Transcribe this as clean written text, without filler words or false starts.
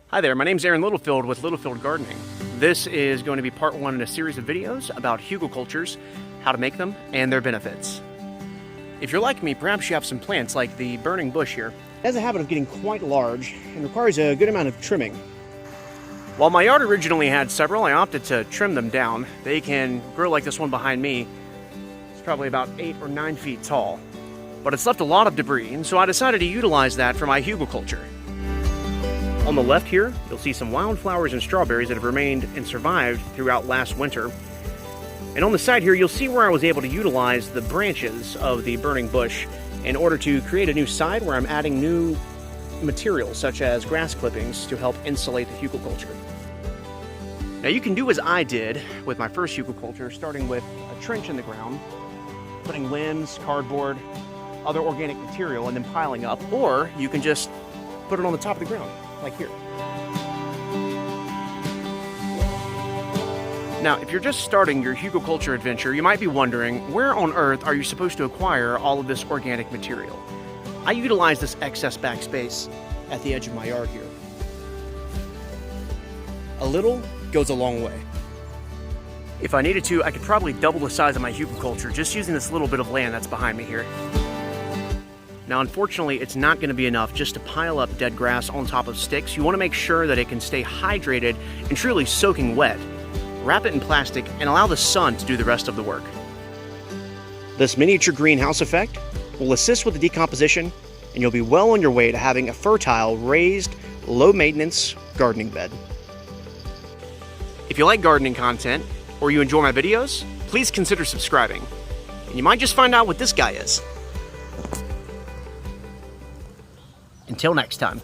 Hi there, my name's Aaron Littlefield with Littlefield Gardening. This is going to be part one in a series of videos about Hugulkulturs, how to make them, and their benefits. If you're like me, perhaps you have some plants like the burning bush here. It has a habit of getting quite large and requires a good amount of trimming. While my yard originally had several, I opted to trim them down. They can grow like this one behind me. It's probably about 8 or 9 feet tall. But it's left a lot of debris, and so I decided to utilize that for my Hugulkultur. On the left here, you'll see some wildflowers and strawberries that have remained and survived throughout last winter. And on the side here, you'll see where I was able to utilize the branches of the burning bush in order to create a new side where I'm adding new materials such as grass clippings to help insulate the Hugulkultur. Now you can do as I did with my first Hugulkultur, starting with a trench in the ground, putting limbs, cardboard, other organic material, and then piling up, or you can just put it on the top of the ground, like here. Now, if you're just starting your Hugulkultur adventure, you might be wondering, where on earth are you supposed to acquire all of this organic material? I utilize this excess backspace at the edge of my yard here. A little goes a long way. If I needed to, I could probably double the size of my Hugulkultur just using this little bit of land that's behind me here. Now, unfortunately, it's not going to be enough just to pile up dead grass on top of sticks. You want to make sure that it can stay hydrated and truly soaking wet. Wrap it in plastic and allow the sun to do the rest of the work. This miniature greenhouse effect will assist with the decomposition, and you'll be well on your way to having a fertile, raised, low-maintenance gardening bed. If you like gardening content, or you enjoy my videos, please consider subscribing. And you might just find out what this guy is. Until next time.